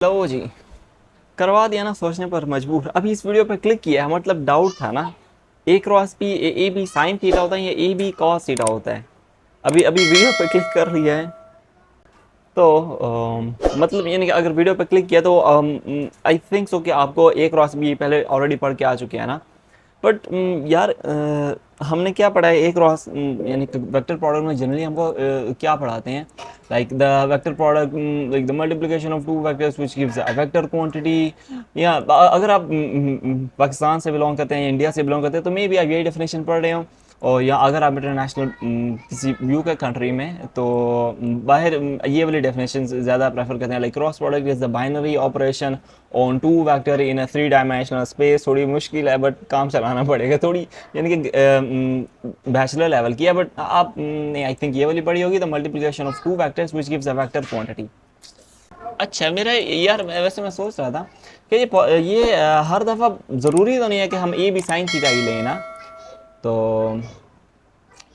लो जी, करवा दिया ना सोचने पर मजबूर। अभी इस वीडियो पर क्लिक किया है, मतलब डाउट था ना, A cross B A B sine theta होता है या ए बी कॉस थीटा होता है। अभी अभी वीडियो पर क्लिक कर लिया है तो मतलब यानी कि अगर वीडियो पर क्लिक किया तो आई थिंक सो कि आपको ए क्रॉस बी पहले ऑलरेडी पढ़ के आ चुके हैं ना। बट यार हमने क्या पढ़ा है ए क्रॉस यानी वेक्टर प्रोडक्ट में जनरली हमको क्या पढ़ाते हैं, like the vector product, like the multiplication of two vectors which gives a vector quantity. या अगर आप पाकिस्तान से बिलोंग करते हैं या इंडिया से बिलोंग करते हैं तो मे बी आप यही डेफिनेशन पढ़ रहे हो। और या अगर आप इंटरनेशनल किसी व्यू के कंट्री में तो बाहर ये वाली डेफिनेशन ज़्यादा प्रेफर करते हैं, like cross product is the binary operation on two vector in a three dimensional space. थोड़ी मुश्किल है बट काम चलाना पड़ेगा थोड़ी, यानी कि बैचलर लेवल की है। बट आप ने आई थिंक ये वाली पढ़ी होगी, the multiplication of two vectors which gives a vector quantity. अच्छा मेरा यार वैसे मैं सोच रहा था कि ये हर दफ़ा ज़रूरी तो नहीं है कि हम ए बी साइन थीटा ही लें ना। तो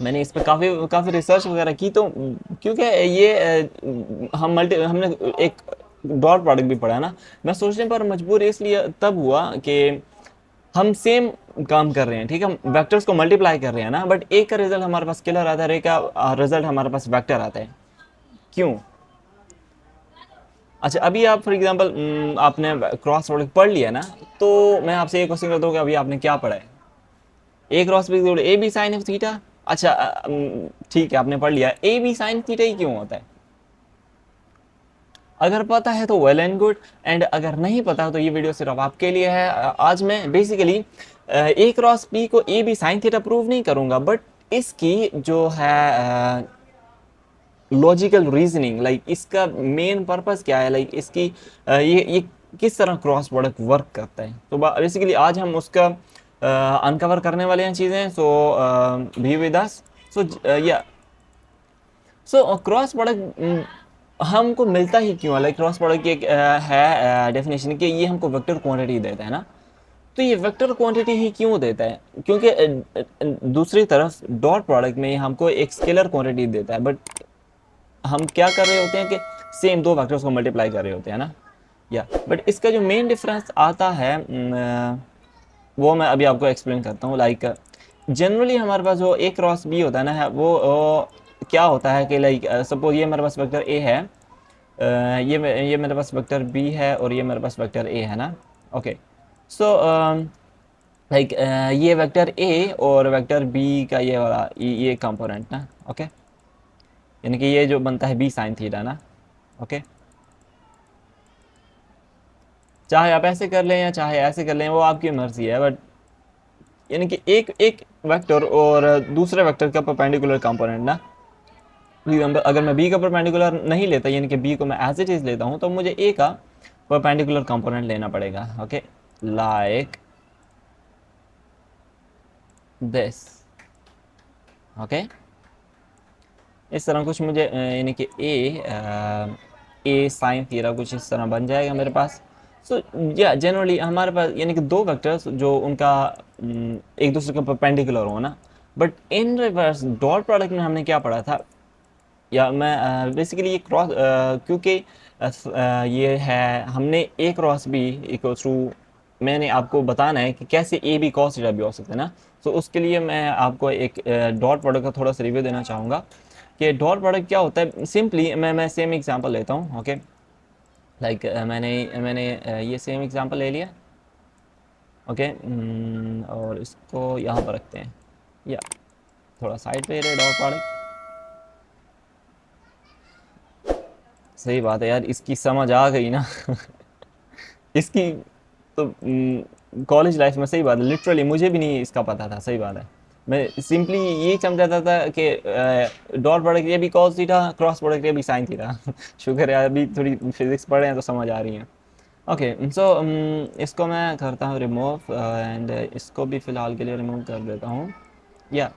मैंने इस पर काफ़ी काफ़ी रिसर्च वगैरह की तो क्योंकि ये हमने एक डॉट प्रोडक्ट भी पढ़ा है ना। मैं सोचने पर मजबूर इसलिए तब हुआ कि हम सेम काम कर रहे हैं, ठीक है, हम वेक्टर्स को मल्टीप्लाई कर रहे हैं ना, बट एक का रिजल्ट हमारे पास स्केलर आता है, एक का रिजल्ट हमारे पास वेक्टर आता है। क्यों? अच्छा अभी आप फॉर एग्जांपल आपने क्रॉस प्रोडक्ट पढ़ लिया ना, तो मैं आपसे एक क्वेश्चन करता हूँ कि अभी आपने क्या पढ़ा है? A cross B A B sine of theta. अच्छा ठीक है, आपने पढ़ लिया ए बी साइन थीटा ही क्यों होता है। अगर पता है तो वेल एंड गुड, एंड अगर नहीं पता तो ये वीडियो सिर्फ आपके लिए है। आज मैं बेसिकली ए क्रॉस बी को A B sine theta prove नहीं करूंगा, बट इसकी जो है लॉजिकल रीजनिंग, लाइक इसका मेन पर्पस क्या है, लाइक इसकी ये किस तरह क्रॉस प्रोडक्ट वर्क करता है। तो बेसिकली आज हम उसका अनकवर करने वाले हैं चीज़ें। सो बी विद अस। सो या सो क्रॉस प्रोडक्ट हमको मिलता ही क्यों है, लाइक क्रॉस प्रोडक्ट की एक है डेफिनेशन कि ये हमको वेक्टर क्वांटिटी देता है ना। तो ये वेक्टर क्वांटिटी ही क्यों देता है? क्योंकि दूसरी तरफ डॉट प्रोडक्ट में हमको एक स्केलर क्वांटिटी देता है, बट हम क्या कर रहे होते हैं कि सेम दो वेक्टर्स को मल्टीप्लाई कर रहे होते हैं ना। या बट इसका जो मेन डिफरेंस आता है वो मैं अभी आपको एक्सप्लेन करता हूँ। लाइक जनरली हमारे पास जो ए क्रॉस बी होता है ना, वो क्या होता है कि लाइक सपोज ये मेरे पास वेक्टर ए है, ये मेरे पास वेक्टर बी है और ये मेरे पास वेक्टर ए है ना। ओके सो लाइक ये वेक्टर ए और वेक्टर बी का ये वाला ये कंपोनेंट ना। ओके यानी कि ये जो बनता है बी साइन थीटा ना। ओके चाहे आप ऐसे कर लें या चाहे ऐसे कर लें, वो आपकी मर्जी है, बट यानी कि एक एक वेक्टर और दूसरे वेक्टर का परपेंडिकुलर कंपोनेंट ना। एग्जाम्पल अगर मैं बी का परपेंडिकुलर नहीं लेता, यानी कि बी को मैं एज इट इज लेता हूँ, तो मुझे ए का परपेंडिकुलर कंपोनेंट लेना पड़ेगा। Okay like this. ओके इस तरह कुछ मुझे यानी कि ए साइन थीटा कुछ इस तरह बन जाएगा मेरे पास। सो या जनरली हमारे पास यानी कि दो वेक्टर्स जो उनका एक दूसरे के परपेंडिकुलर हो ना। But in reverse dot product में हमने क्या पढ़ा था, या मैं बेसिकली ये क्रॉस क्योंकि ये है हमने ए क्रॉस बी इक्वल्स टू, मैंने आपको बताना है कि कैसे ए बी कॉस थीटा भी हो सकता है ना। तो उसके लिए मैं आपको एक डॉट प्रोडक्ट का थोड़ा सा रिव्यू देना चाहूँगा कि डॉट प्रोडक्ट क्या होता है। सिंपली मैं सेम एग्जांपल लेता हूँ। ओके लाइक मैंने मैंने ये सेम एग्जांपल ले लिया। ओके और इसको यहाँ पर रखते हैं, या थोड़ा साइड पे रहे डॉट प्रोडक्ट। सही बात है यार, इसकी समझ आ गई ना इसकी तो कॉलेज लाइफ में, सही बात है, लिटरली मुझे भी नहीं इसका पता था। सही बात है, मैं सिंपली ये समझाता था कि डॉट प्रोडक्ट ये भी कॉस थीटा, क्रॉस प्रोडक्ट ये भी साइन थीटा शुक्र है अभी थोड़ी फिजिक्स पढ़े हैं तो समझ आ रही है। ओके सो इसको मैं करता हूँ रिमूव, एंड इसको भी फ़िलहाल के लिए रिमूव कर देता हूँ। या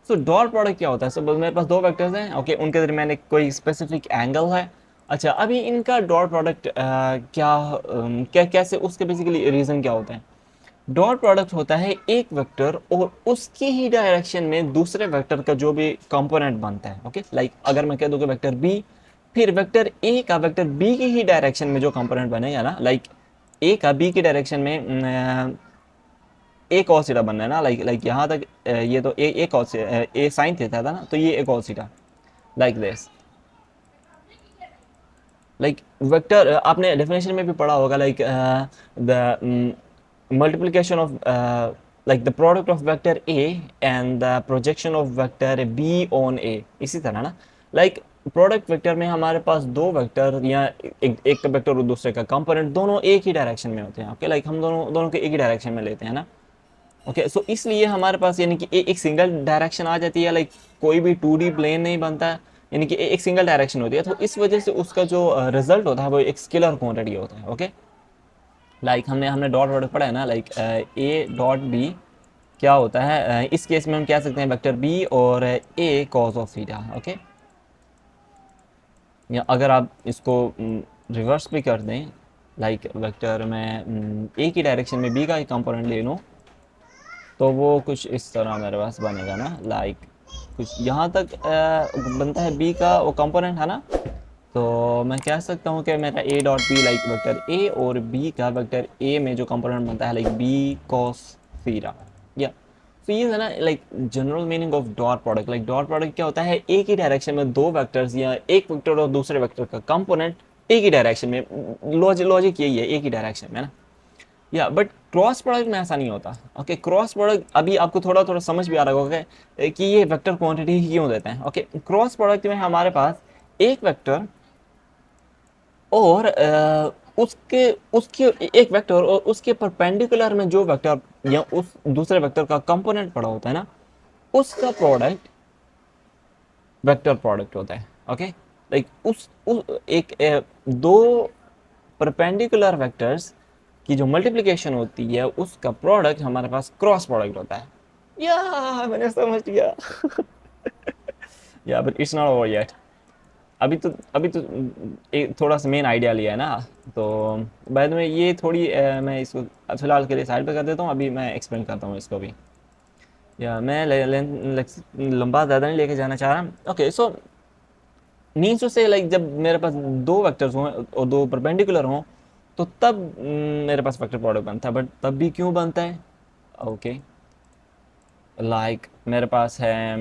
सो डॉट प्रोडक्ट क्या होता है? सपोज मेरे पास दो वेक्टर्स हैं, ओके उनके दरमियान एक कोई स्पेसिफिक एंगल है। अच्छा अभी इनका डॉट प्रोडक्ट क्या कैसे उसके बेसिकली रीज़न क्या होता है? डॉट प्रोडक्ट होता है एक वेक्टर और उसकी ही डायरेक्शन में दूसरे वेक्टर का जो भी कंपोनेंट बनता है। ओके लाइक अगर मैं कह दूँ कि वेक्टर बी फिर वेक्टर ए का वेक्टर बी की ही डायरेक्शन में जो कंपोनेंट बनेगा ना, लाइक ए का बी की डायरेक्शन में ए कॉस थीटा बनना है ना, लाइक लाइक यहाँ तक ये तो A cos A sine theta था ना, तो ये A cos theta, like this. Like vector आपने डेफिनेशन में भी पढ़ा होगा, like the multiplication of like the product of vector A and the projection of vector B on A, इसी तरह ना, लाइक प्रोडक्ट वेक्टर में हमारे पास दो वेक्टर या एक का वेक्टर और दूसरे का कंपोनेंट दोनों एक ही डायरेक्शन में होते हैं, ओके लाइक हम दोनों दोनों के एक ही डायरेक्शन में लेते हैं ना, ओके सो इसलिए हमारे पास यानी कि एक सिंगल डायरेक्शन आ जाती है, लाइक कोई भी 2D प्लेन नहीं बनता है, यानी कि एक सिंगल डायरेक्शन होती है, तो इस वजह से उसका जो रिजल्ट होता है वो एक स्केलर क्वांटिटी होता है, ओके लाइक हमने हमने डॉट प्रोडक्ट पढ़ा है ना, लाइक ए डॉट बी क्या होता है, इस केस में हम कह सकते हैं वेक्टर बी और ए कॉस ऑफ थीटा, ओके। या अगर आप इसको रिवर्स भी कर दें, लाइक वेक्टर में ए की डायरेक्शन में बी का एक कंपोनेंट ले लूँ, तो वो कुछ इस तरह मेरे पास बनेगा ना, लाइक कुछ यहाँ तक बनता है बी का वो कंपोनेंट है ना, तो मैं कह सकता हूँ कि मेरा ए dot be like vector A और बी का वेक्टर ए में जो कंपोनेंट बनता है लाइक बी कॉस थीटा, या तो ये है ना like general meaning of dot product. Like dot product क्या होता है, एक ही डायरेक्शन में दो वेक्टर्स या एक वेक्टर और दूसरे वेक्टर का कंपोनेंट एक ही डायरेक्शन में, लॉजिक यही है, एक ही डायरेक्शन में ना, या बट क्रॉस प्रोडक्ट में ऐसा नहीं होता, ओके क्रॉस प्रोडक्ट अभी आपको थोड़ा थोड़ा समझ भी आ रहा होगा कि ये वेक्टर क्वांटिटी ही क्यों देते हैं, ओके क्रॉस प्रोडक्ट में हमारे पास एक वेक्टर और उसके उसके एक वेक्टर और उसके परपेंडिकुलर में जो वेक्टर या उस दूसरे वेक्टर का कंपोनेंट पड़ा होता है ना, उसका प्रोडक्ट वेक्टर प्रोडक्ट होता है, ओके लाइक उस एक दो परपेंडिकुलर वेक्टर्स की जो मल्टीप्लिकेशन होती है उसका प्रोडक्ट हमारे पास क्रॉस प्रोडक्ट होता है, या मैंने समझ लिया या but it's not over yet, अभी तो एक थोड़ा सा मेन आइडिया लिया है ना, तो बाद में ये थोड़ी मैं इसको फिलहाल के लिए साइड पे कर देता हूँ, अभी मैं एक्सप्लेन करता हूँ इसको भी, या मैं लंबा ज़्यादा नहीं लेके जाना चाह रहा, ओके सो मीन्स से लाइक जब मेरे पास दो वेक्टर्स हों और दो परपेंडिकुलर हों तो तब मेरे पास वेक्टर प्रोडक्ट बनता है, बट तब भी क्यों बनता है, ओके लाइक मेरे पास है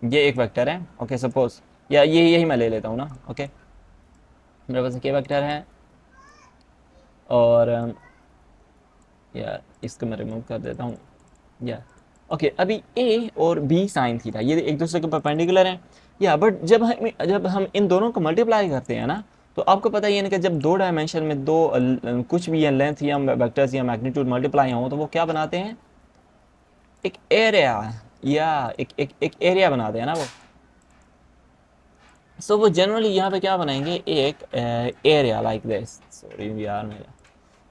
ये एक वेक्टर है, ओके सपोज, या ये यही मैं ले लेता हूँ ना, ओके मेरे पास एक वेक्टर है और या इसको मैं रिमूव कर देता हूँ, या ओके अभी ए और बी साइन थीटा ये एक दूसरे के परपेंडिकुलर हैं, या बट जब हम इन दोनों को मल्टीप्लाई करते हैं ना, तो आपको पता ही है ना कि जब दो डायमेंशन में दो कुछ भी लेंथ या वेक्टर्स या मैग्नीट्यूड मल्टीप्लाई हो तो वो क्या बनाते हैं, एक एरिया, या एक एरिया बनाते हैं ना वो, सो वो जनरली यहाँ पे क्या बनाएंगे, एक एरिया लाइक दिस, सॉरी यार मेरा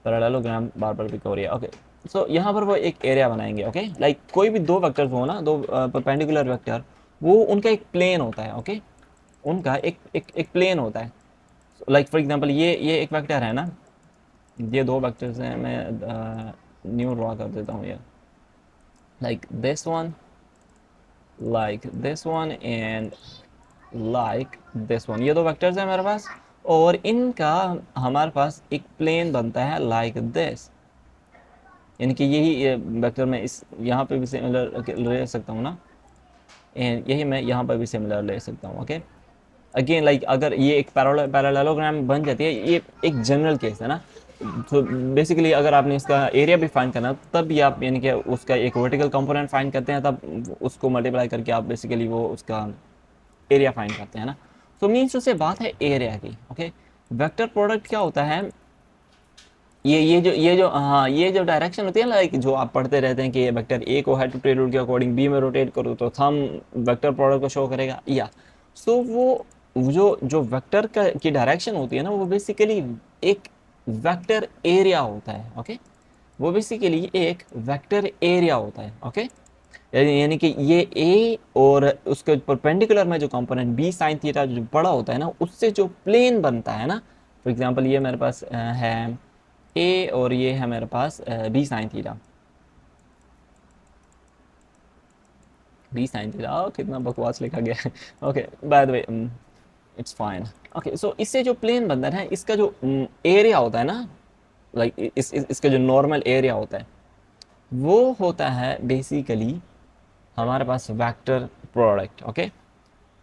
पैरेललोग्राम बार बार पिक हो रही है, ओके सो यहाँ पर वो एक एरिया बनाएंगे, ओके लाइक कोई भी दो वेक्टर्स हो ना, दो परपेंडिकुलर वेक्टर, वो उनका एक प्लेन होता है, ओके उनका एक प्लेन होता है, लाइक फॉर एग्जांपल ये एक वेक्टर है ना, ये दो वेक्टर्स हैं, मैं न्यू ड्रॉ कर देता हूँ ये, like this one, like this one and like this one, ये दो वेक्टर्स हैं मेरे पास, और इनका हमारे पास एक प्लेन बनता है लाइक दिस, यानी कि यही वेक्टर मैं इस यहाँ पे भी सिमिलर ले सकता हूँ ना, एंड यही मैं यहाँ पर भी सिमिलर ले सकता हूँ, ओके अगेन लाइक अगर ये एक पैरेललोग्राम बन जाती है, ये एक जनरल केस है ना, तो बेसिकली अगर आपने इसका एरिया भी फाइंड करना तब भी आप यानी कि उसका एक वर्टिकल कंपोनेंट फाइंड करते हैं, तब उसको मल्टीप्लाई करके आप बेसिकली वो उसका एरिया फाइंड करते हैं ना, तो मीन्स उससे बात है एरिया की, ओके वेक्टर प्रोडक्ट क्या होता है, ये जो हाँ ये जो डायरेक्शन होती है लाइक जो आप पढ़ते रहते हैं कि ये वेक्टर ए को हेड टू टेल रूल के अकॉर्डिंग बी में रोटेट करो तो थंब वेक्टर प्रोडक्ट को शो करेगा, या सो वो जो जो वेक्टर का की डायरेक्शन होती है ना, वो बेसिकली एक वेक्टर एरिया होता है, ओके वो बेसिकली एक वेक्टर एरिया होता है, ओके यानी कि ये ए और उसके परपेंडिकुलर में जो कंपोनेंट बी साइन थीटा जो बड़ा होता है ना, उससे जो प्लेन बनता है ना, फॉर एग्जांपल ये मेरे पास है ए और ये है मेरे पास B sine theta, B sine theta कितना बकवास लिखा गया है okay by the way it's fine. Okay, so इससे जो प्लेन बनता है इसका जो एरिया होता है ना, लाइक इसका जो नॉर्मल एरिया होता है वो होता है बेसिकली हमारे पास वेक्टर प्रोडक्ट। ओके,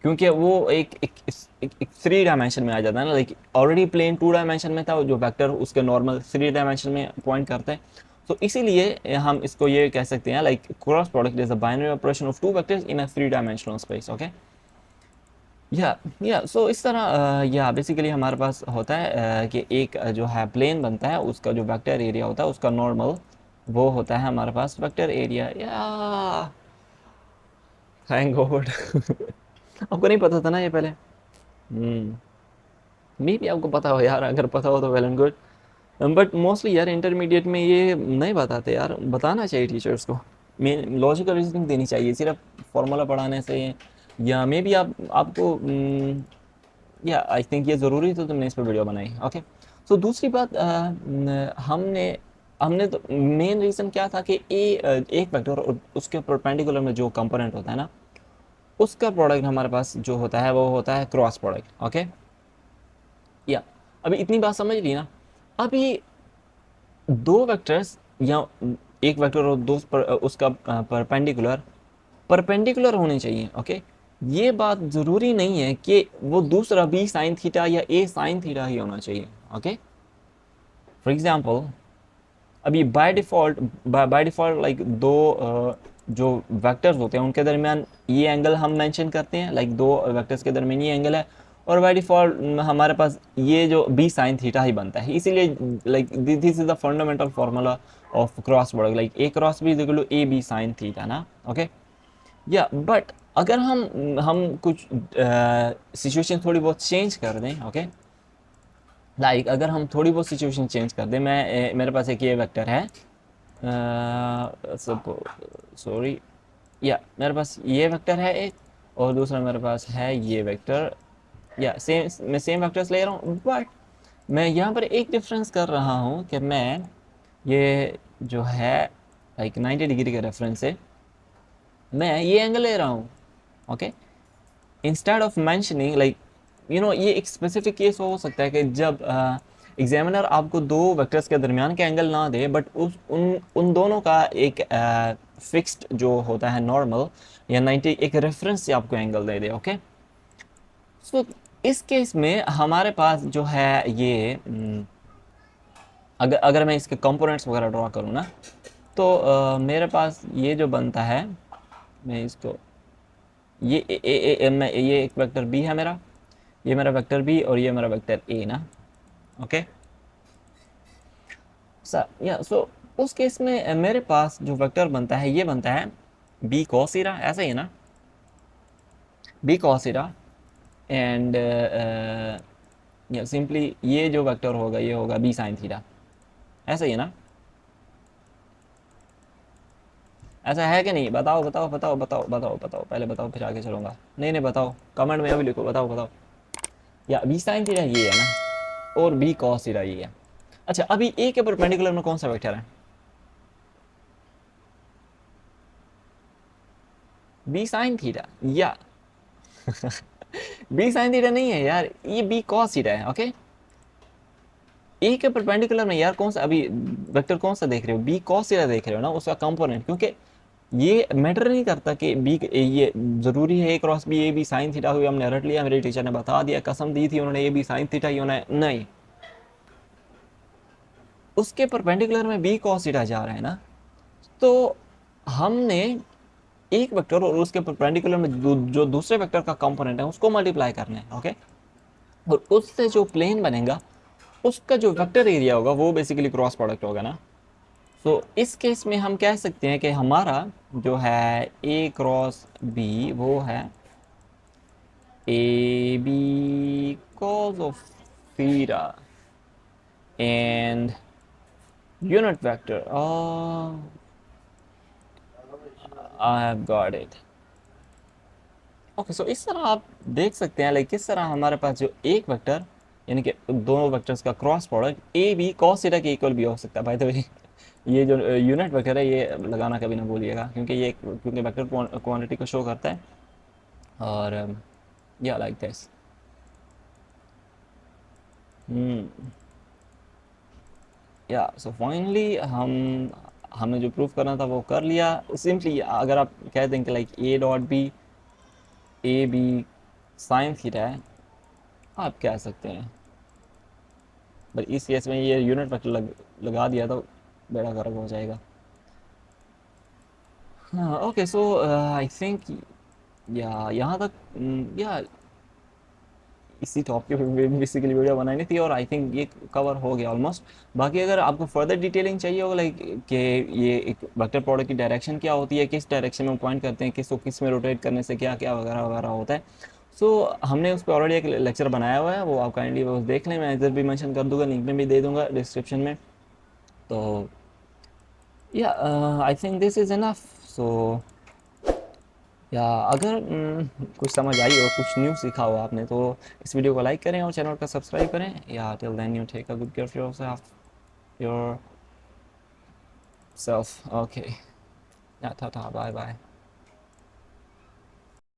क्योंकि वो एक 3 डायमेंशन में आ जाता है ना, लाइक ऑलरेडी प्लेन 2 डायमेंशन में था, जो वेक्टर उसके नॉर्मल 3 डायमेंशन में पॉइंट करते हैं। तो इसीलिए हम इसको ये कह सकते हैं like cross product is the binary operation of two vectors in a 3 dimensional space. Okay, या सो इस तरह या बेसिकली हमारे पास होता है कि एक जो है प्लेन बनता है, उसका जो वेक्टर एरिया होता है उसका नॉर्मल वो होता है हमारे पास वेक्टर एरिया। या थैंक गॉड आपको नहीं पता था ना ये पहले? मे भी आपको पता हो यार, अगर पता हो तो well and good, but mostly यार इंटरमीडिएट में ये नहीं बताते यार, बताना चाहिए टीचर्स को। मेन लॉजिकल रीजनिंग देनी चाहिए, सिर्फ फॉर्मूला पढ़ाने से। या मे बी आपको या आई थिंक ये ज़रूरी तो तुमने इस पर वीडियो बनाई। ओके, सो दूसरी बात हमने हमने तो मेन रीज़न क्या था कि एक वेक्टर और उसके परपेंडिकुलर में जो कंपोनेंट होता है ना, उसका प्रोडक्ट हमारे पास जो होता है वो होता है क्रॉस प्रोडक्ट। ओके, या अभी इतनी बात समझ ली ना? अभी दो वेक्टर्स या एक वेक्टर और दो उसका परपेंडिकुलर परपेंडिकुलर होने चाहिए। ओके, ये बात ज़रूरी नहीं है कि वो दूसरा बी साइन थीटा या ए साइन थीटा ही होना चाहिए। ओके, फॉर एग्जांपल अभी बाय डिफ़ॉल्ट लाइक दो जो वेक्टर्स होते हैं उनके दरमियान ये एंगल हम मेंशन करते हैं, लाइक दो वेक्टर्स के दरमियान ये एंगल है, और बाय डिफ़ॉल्ट हमारे पास ये जो बी साइन थीटा ही बनता है। इसीलिए like this is the fundamental formula of cross product, like A cross B is equal to A B sine theta ना। ओके, या बट अगर हम कुछ सिचुएशन थोड़ी बहुत चेंज कर दें। ओके, लाइक अगर हम थोड़ी बहुत सिचुएशन चेंज कर दें, मेरे पास एक ये वेक्टर है, सॉरी, या मेरे पास ये वेक्टर है एक, और दूसरा मेरे पास है ये वेक्टर। या सेम मैं सेम वेक्टर्स ले रहा हूँ, बट मैं यहाँ पर एक डिफरेंस कर रहा हूँ कि मैं ये जो है लाइक 90 डिग्री के रेफरेंस से मैं ये एंगल ले रहा हूँ। Okay, instead of mentioning like ये एक स्पेसिफिक केस हो सकता है कि जब एग्जामिनर आपको दो वेक्टर्स के दरमियान के एंगल ना दे, बट उस उन उन दोनों का एक फिक्स्ड जो होता है नॉर्मल या 90 एक रेफरेंस से आपको एंगल दे दे। ओके, सो इस केस में हमारे पास जो है ये अगर मैं इसके कंपोनेंट्स वगैरह ड्रॉ करूँ ना, तो मेरे पास ये जो बनता है, मैं इसको ये मैं ये एक वेक्टर बी है मेरा, ये मेरा वेक्टर बी और ये मेरा वेक्टर ए ना। ओके सो उस केस में मेरे पास जो वेक्टर बनता है ये बनता है बी कॉस थीटा, ऐसा ही है ना, B cos theta, and simply ये जो वेक्टर होगा ये होगा बी साइन थीटा, ऐसा ही है ना? ऐसा है कि नहीं? बताओ बताओ बताओ बताओ बताओ बताओ, पहले बताओ फिर आगे चलूँगा। नहीं नहीं बताओ, कमेंट में अभी लिखो, बताओ बताओ। या बी साइन थीटा ये है ना, और बी कॉस थीटा ये है। अच्छा, अभी ए के परपेंडिकुलर में कौन सा वेक्टर है? B sine theta. या बी साइन थीटा नहीं है यार, ये बी कॉस थीटा है। ओके, ए के परपेंडिकुलर में यार कौन सा अभी वेक्टर कौन सा देख रहे हो? बी कॉस थीटा देख रहे हो ना, उसका कंपोनेंट, क्योंकि ये मैटर नहीं करता कि बी ये ज़रूरी है A cross B A B sine theta हुई, हमने रट लिया, मेरे टीचर ने बता दिया, कसम दी थी उन्होंने ए बी साइन थीटा ही होना है, नहीं, उसके परपेंडिकुलर में बी कॉस थीटा जा रहा है ना। तो हमने एक वेक्टर और उसके परपेंडिकुलर में जो दूसरे वेक्टर का कंपोनेंट है उसको मल्टीप्लाई करना है। ओके, और उससे जो प्लेन बनेगा उसका जो वेक्टर एरिया होगा वो बेसिकली क्रॉस प्रोडक्ट होगा ना। सो इस केस में हम कह सकते हैं कि हमारा जो है ए क्रॉस बी वो है A B cos of theta and unit vector. Oh, I have got it. Okay, so इस तरह आप देख सकते हैं लाइक किस तरह हमारे पास जो एक वेक्टर यानी कि दोनों वेक्टर्स का cross product A B cos theta के इक्वल भी हो सकता है। बाय द वे ये जो यूनिट वेक्टर है ये लगाना कभी ना भूलिएगा, क्योंकि ये क्योंकि वेक्टर क्वांटिटी को शो करता है। और या लाइक दिस। या सो फाइनली हमने जो प्रूफ करना था वो कर लिया। सिंपली अगर आप कह दें कि like A dot B, A B sine theta है, आप कह सकते हैं, बट इस केस में ये यूनिट वेक्टर लगा दिया तो बेड़ा गर्क हो जाएगा। हाँ ओके, सो आई थिंक या यहाँ तक या इसी टॉपिक पे बेसिकली वीडियो बनानी थी, और आई थिंक ये कवर हो गया ऑलमोस्ट। बाकी अगर आपको फर्दर डिटेलिंग चाहिए होगा लाइक कि ये एक वेक्टर प्रोडक्ट की डायरेक्शन क्या होती है, किस डायरेक्शन में पॉइंट करते हैं, किस को किस में रोटेट करने से क्या क्या वगैरह वगैरह होता है, सो हमने उस पर ऑलरेडी एक लेक्चर बनाया हुआ है, वो आप काइंडली वो देख लें। मैं इधर भी मेंशन कर दूंगा, लिंक में भी दे दूंगा डिस्क्रिप्शन में। तो yeah I think this is enough. So yeah अगर कुछ समझ आई हो, कुछ न्यू सीखा हो आपने, तो इस वीडियो को लाइक करें और चैनल का सब्सक्राइब करें। या till then you take a good care of your self. Okay, या था बाय बाय।